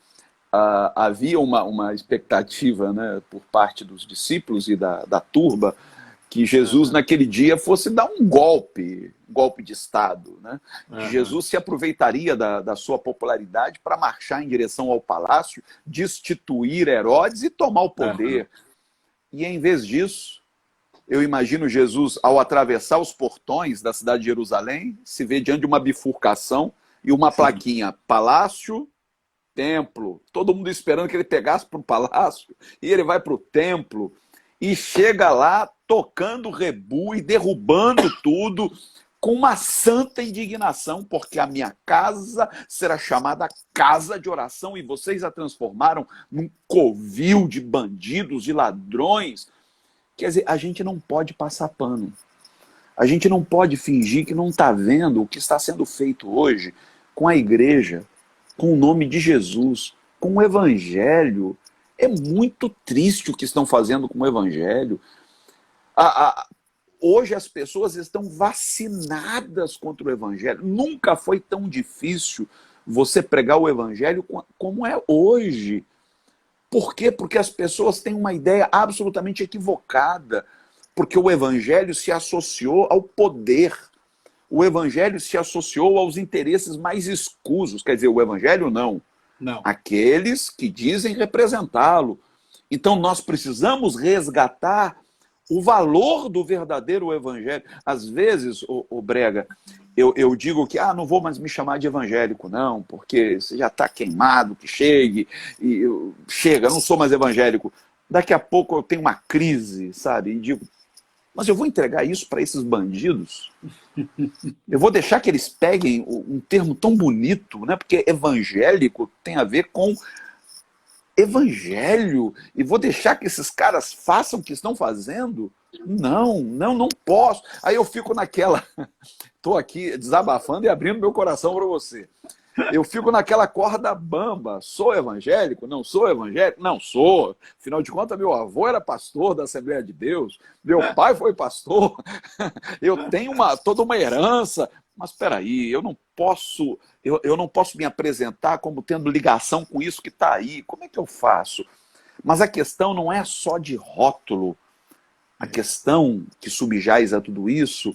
B: havia uma expectativa, né, por parte dos discípulos e da turba que Jesus,
A: Aham,
B: naquele dia, fosse dar um golpe de Estado. Né? Que
A: aham,
B: Jesus se aproveitaria da sua popularidade para marchar em direção ao palácio, destituir Herodes e tomar o
A: aham.
B: poder. E, em vez disso, eu imagino Jesus, ao atravessar os portões da cidade de Jerusalém, se vê diante de uma bifurcação e uma
A: Sim,
B: plaquinha: Palácio, Templo. Todo mundo esperando que ele pegasse para o palácio, e ele vai para o templo e chega lá tocando rebu e derrubando tudo com uma santa indignação, porque a minha casa será chamada casa de oração e vocês a transformaram num covil de bandidos e ladrões. Quer dizer, a gente não pode passar pano. A gente não pode fingir que não está vendo o que está sendo feito hoje com a igreja, com o nome de Jesus, com o evangelho. É muito triste o que estão fazendo com o evangelho. Hoje as pessoas estão vacinadas contra o evangelho. Nunca foi tão difícil você pregar o evangelho como é hoje. Por quê? Porque as pessoas têm uma ideia absolutamente equivocada. Porque o evangelho se associou ao poder. O evangelho se associou aos interesses mais escusos. Quer dizer, o evangelho não.
A: não.
B: Aqueles que dizem representá-lo. Então nós precisamos resgatar o valor do verdadeiro evangelho. Às vezes, o Brega, eu digo que não vou mais me chamar de evangélico, não, porque você já está queimado, que chegue, chega, eu não sou mais evangélico. Daqui a pouco eu tenho uma crise, sabe? E digo, mas eu vou entregar isso para esses bandidos? Eu vou deixar que eles peguem um termo tão bonito, né? Porque evangélico tem a ver com evangelho, e vou deixar que esses caras façam o que estão fazendo? Não, não, não posso. Aí eu fico naquela, estou aqui desabafando e abrindo meu coração para você. Eu fico naquela corda bamba. Sou evangélico? Não sou evangélico? Não sou. Afinal de contas, meu avô era pastor da Assembleia de Deus. Meu pai foi pastor. Eu tenho toda uma herança. Mas espera aí, eu não posso me apresentar como tendo ligação com isso que está aí. Como é que eu faço? Mas a questão não é só de rótulo. A questão que subjaz a tudo isso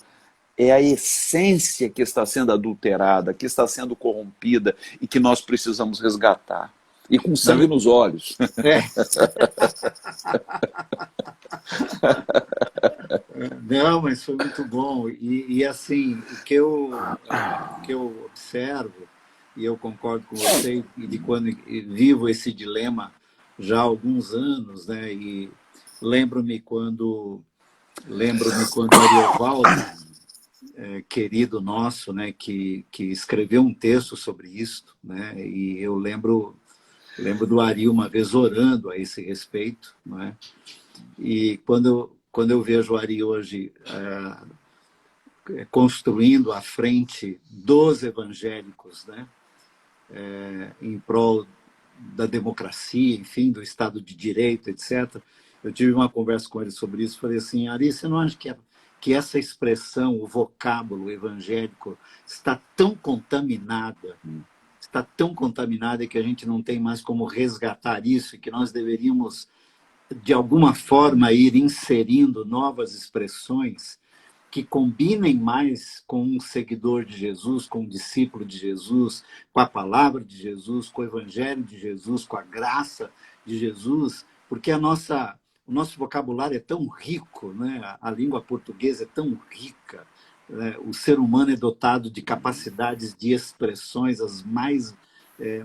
B: é a essência que está sendo adulterada, que está sendo corrompida e que nós precisamos resgatar. E com sangue nos olhos.
A: É. Não, mas foi muito bom. Assim, o que eu observo, e eu concordo com você, e de quando vivo esse dilema já há alguns anos, né? E lembro-me quando Ariovaldo querido nosso, né, que escreveu um texto sobre isso, né, e eu lembro do Ari uma vez orando a esse respeito, né, e quando eu vejo o Ari hoje construindo à frente dos evangélicos, né, em prol da democracia, enfim, do Estado de Direito, etc. Eu tive uma conversa com ele sobre isso, falei assim, Ari, você não acha que essa expressão, o vocábulo evangélico, está tão contaminada que a gente não tem mais como resgatar isso, e que nós deveríamos, de alguma forma, ir inserindo novas expressões que combinem mais com um seguidor de Jesus, com um discípulo de Jesus, com a palavra de Jesus, com o evangelho de Jesus, com a graça de Jesus, porque o nosso vocabulário é tão rico, né? A língua portuguesa é tão rica, né? O ser humano é dotado de capacidades de expressões as mais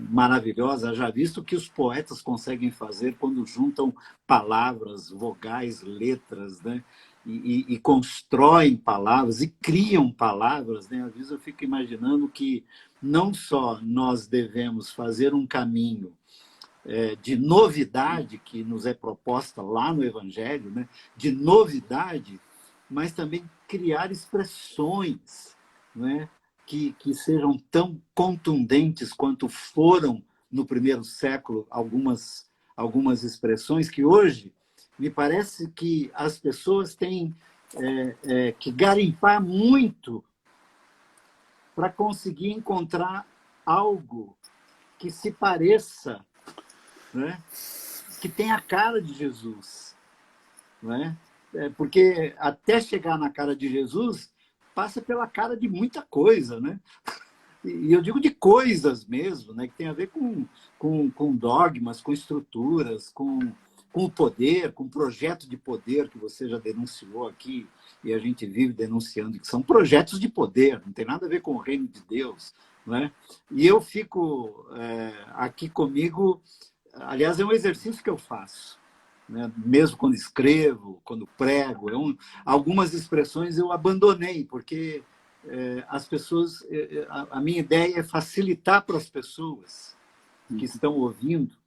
A: maravilhosas. Já visto o que os poetas conseguem fazer quando juntam palavras, vogais, letras, né? E constroem palavras e criam palavras, né? Às vezes eu fico imaginando que não só nós devemos fazer um caminho de novidade que nos é proposta lá no Evangelho, né? De novidade, mas também criar expressões, né? Que sejam tão contundentes quanto foram no primeiro século algumas expressões que hoje me parece que as pessoas têm que garimpar muito para conseguir encontrar algo que se pareça, né? Que tenha a cara de Jesus. Né? Porque até chegar na cara de Jesus, passa pela cara de muita coisa. Né? E eu digo de coisas mesmo, né? Que tem a ver com dogmas, com estruturas, com o poder, com o projeto de poder que você já denunciou aqui, e a gente vive denunciando, que são projetos de poder, não tem nada a ver com o reino de Deus. Né? E eu fico aqui comigo, aliás, é um exercício que eu faço, né? Mesmo quando escrevo, quando prego, algumas expressões eu abandonei, porque as pessoas, a minha ideia é facilitar para as pessoas que estão ouvindo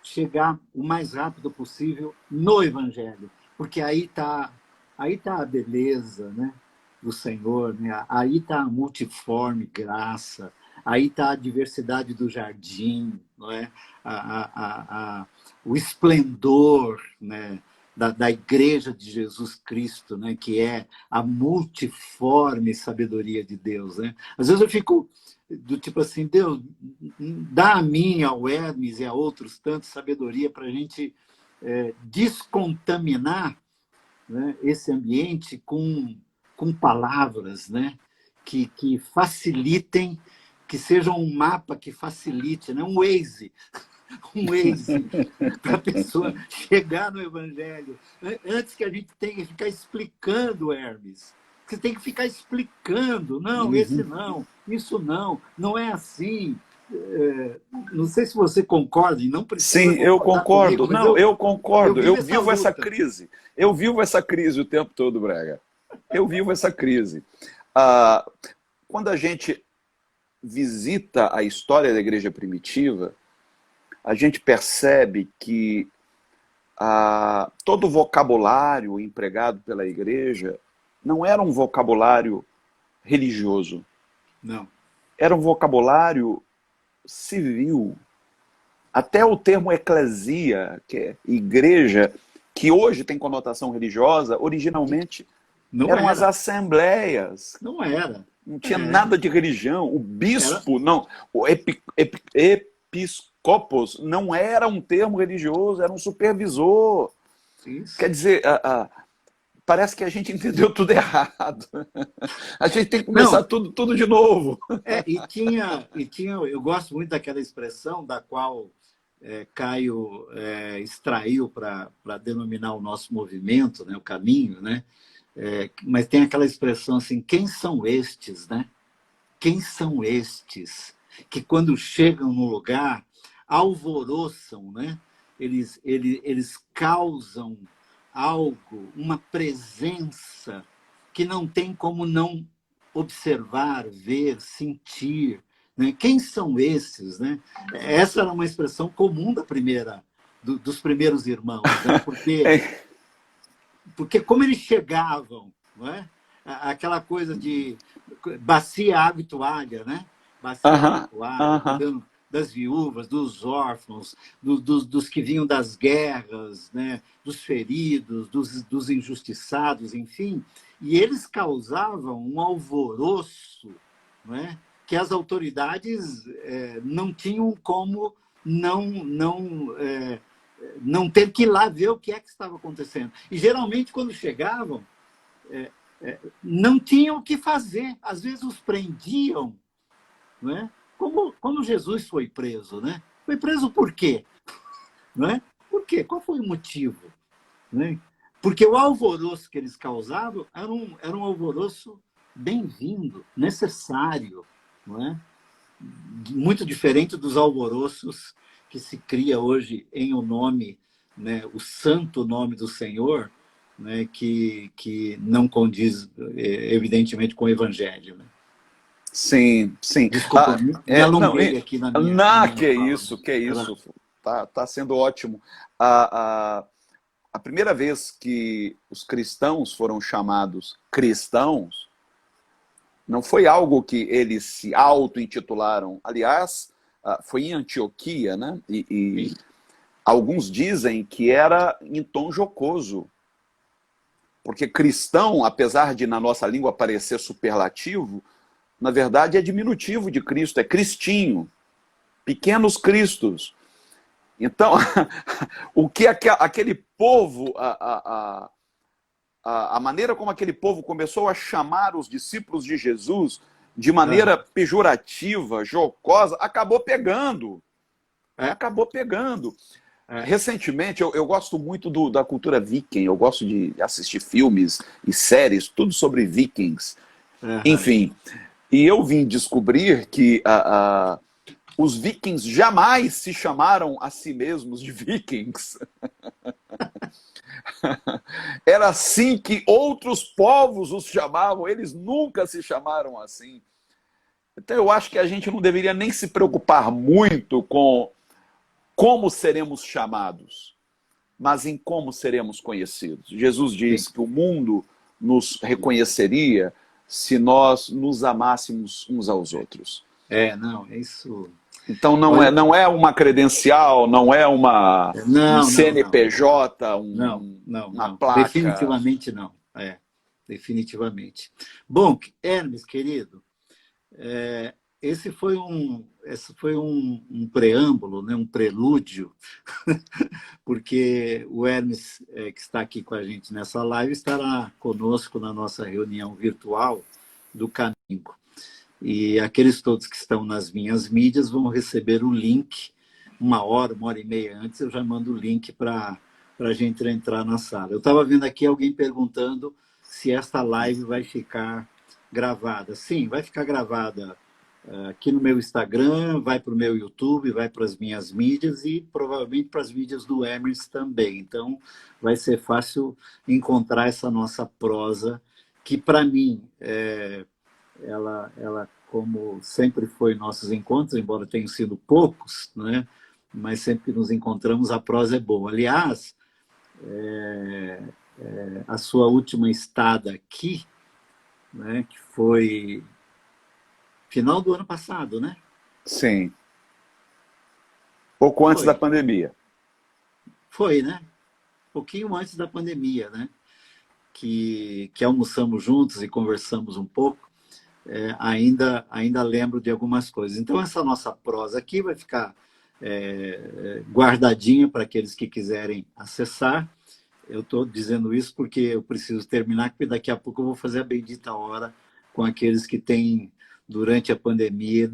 A: chegar o mais rápido possível no Evangelho, porque aí está a beleza, né, do Senhor, né? Aí está a multiforme graça, aí está a diversidade do jardim, não é? O esplendor, né, da Igreja de Jesus Cristo, né, que é a multiforme sabedoria de Deus. Né? Às vezes eu fico do tipo assim, Deus, dá a mim, ao Hermes e a outros tantos sabedoria para a gente descontaminar, né, esse ambiente com palavras, né, que facilitem, que sejam um mapa que facilite, né, um Waze para a pessoa chegar no Evangelho. Antes que a gente tenha que ficar explicando, Hermes. Você tem que ficar explicando. Não, esse não, isso não é assim. Não sei se você concorda, e não precisa.
B: Sim, eu concordo.
A: Comigo,
B: não, eu concordo. Eu vivo
A: essa
B: crise. Eu vivo essa crise o tempo todo, Braga. Eu vivo essa crise. Quando a gente visita a história da igreja primitiva, a gente percebe que todo o vocabulário empregado pela igreja não era um vocabulário religioso.
A: Não.
B: Era um vocabulário civil. Até o termo eclesia, que é igreja, que hoje tem conotação religiosa, originalmente eram as assembleias.
A: Não era.
B: Não tinha nada de religião. O bispo, não. O episcopos não era um termo religioso, era um supervisor. Isso. Quer dizer, parece que a gente entendeu tudo errado. A gente tem que começar tudo de novo.
A: E tinha, eu gosto muito daquela expressão da qual Caio extraiu para denominar o nosso movimento, né, o caminho, né? Mas tem aquela expressão assim, quem são estes, né? Quem são estes que quando chegam no lugar alvoroçam, né? Eles causam algo, uma presença que não tem como não observar, ver, sentir, né? Quem são esses, né? Essa era uma expressão comum dos primeiros irmãos, né? Porque como eles chegavam, não é? Aquela coisa de bacia, água e toalha, né? Bacia, água e toalha, cuidando das viúvas, dos órfãos, dos que vinham das guerras, né? Dos feridos, dos injustiçados, enfim. E eles causavam um alvoroço, não é? Que as autoridades não tinham como não ter que ir lá ver o que é que estava acontecendo. E, geralmente, quando chegavam, não tinham o que fazer. Às vezes, os prendiam, não é? Como Jesus foi preso, né? Foi preso por quê? Não é? Por quê? Qual foi o motivo? Né? Porque o alvoroço que eles causavam era um alvoroço bem-vindo, necessário, não é? Muito diferente dos alvoroços que se cria hoje em o nome, né, o santo nome do Senhor, né, que não condiz, evidentemente, com o Evangelho. Né?
B: Sim, sim.
A: Desculpa, me alonguei aqui na minha
B: que
A: fala.
B: isso, que isso. Tá sendo ótimo. A primeira vez que os cristãos foram chamados cristãos, não foi algo que eles se auto-intitularam. Aliás, foi em Antioquia, né? E alguns dizem que era em tom jocoso. Porque cristão, apesar de na nossa língua parecer superlativo, na verdade é diminutivo de Cristo, é cristinho. Pequenos cristos. Então, o que aquele povo, a maneira como aquele povo começou a chamar os discípulos de Jesus de maneira pejorativa, jocosa, acabou pegando. Acabou pegando. Recentemente, eu gosto muito da cultura viking, eu gosto de assistir filmes e séries, tudo sobre vikings. Enfim, e eu vim descobrir que os vikings jamais se chamaram a si mesmos de vikings. Era assim que outros povos os chamavam, eles nunca se chamaram assim. Então eu acho que a gente não deveria nem se preocupar muito com como seremos chamados, mas em como seremos conhecidos. Jesus diz que o mundo nos reconheceria se nós nos amássemos uns aos outros.
A: Não, é isso.
B: Então não é uma credencial, não é um CNPJ, uma placa.
A: Definitivamente não. Definitivamente. Bom, Hermes, querido, esse foi um preâmbulo, né, um prelúdio, porque o Hermes, que está aqui com a gente nessa live, estará conosco na nossa reunião virtual do Caminho. E aqueles todos que estão nas minhas mídias vão receber o link, uma hora e meia antes, eu já mando o link para a gente entrar na sala. Eu estava vendo aqui alguém perguntando se esta live vai ficar gravada. Sim, vai ficar gravada aqui no meu Instagram, vai para o meu YouTube, vai para as minhas mídias e provavelmente para as mídias do Hermes também. Então, vai ser fácil encontrar essa nossa prosa, que para mim, ela, como sempre foi nossos encontros, embora tenham sido poucos, né? Mas sempre que nos encontramos, a prosa é boa. Aliás, a sua última estada aqui, né, que foi final do ano passado, né?
B: Sim. Pouco antes da pandemia.
A: Foi, né? Pouquinho antes da pandemia, né? Que almoçamos juntos e conversamos um pouco. Ainda lembro de algumas coisas. Então, essa nossa prosa aqui vai ficar guardadinha para aqueles que quiserem acessar. Eu estou dizendo isso porque eu preciso terminar, porque daqui a pouco eu vou fazer a bendita hora com aqueles que têm, durante a pandemia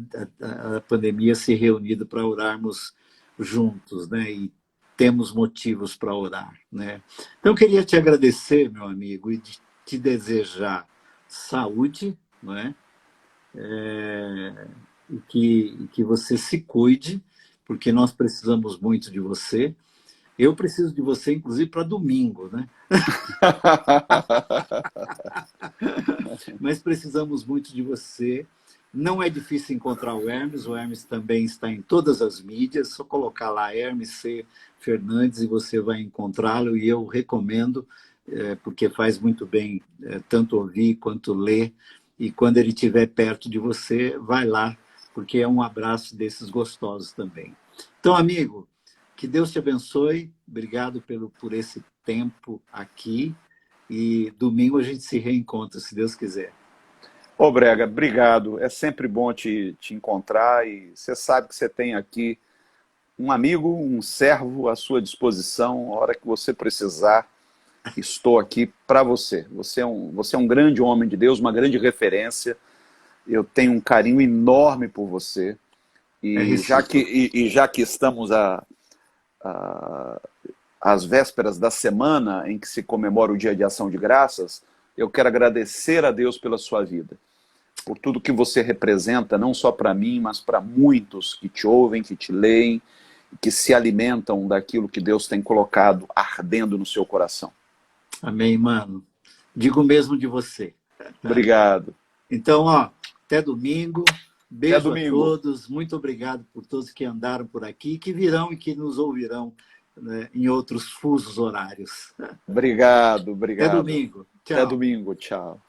A: se reunido para orarmos juntos, né? E temos motivos para orar, né? Então, eu queria te agradecer, meu amigo, e te desejar saúde, não é? E que você se cuide, porque nós precisamos muito de você. Eu preciso de você, inclusive, para domingo, né? Mas precisamos muito de você. Não é difícil encontrar o Hermes também está em todas as mídias, só colocar lá Hermes C. Fernandes e você vai encontrá-lo, e eu recomendo, porque faz muito bem tanto ouvir quanto ler, e quando ele estiver perto de você, vai lá, porque é um abraço desses gostosos também. Então, amigo, que Deus te abençoe, obrigado por esse tempo aqui, e domingo a gente se reencontra, se Deus quiser.
B: Ô Brega, obrigado. É sempre bom te encontrar e você sabe que você tem aqui um amigo, um servo à sua disposição. A hora que você precisar, estou aqui para você. Você é um grande homem de Deus, uma grande referência. Eu tenho um carinho enorme por você. Já que estamos às vésperas da semana em que se comemora o Dia de Ação de Graças, eu quero agradecer a Deus pela sua vida, por tudo que você representa, não só para mim, mas para muitos que te ouvem, que te leem, que se alimentam daquilo que Deus tem colocado ardendo no seu coração.
A: Amém, mano. Digo mesmo de você.
B: Obrigado.
A: Então, até domingo. Beijo
B: até domingo.
A: A todos. Muito obrigado por todos que andaram por aqui, que virão e que nos ouvirão, né, em outros fusos horários.
B: Obrigado.
A: Até domingo.
B: Tchau. Até domingo. Tchau.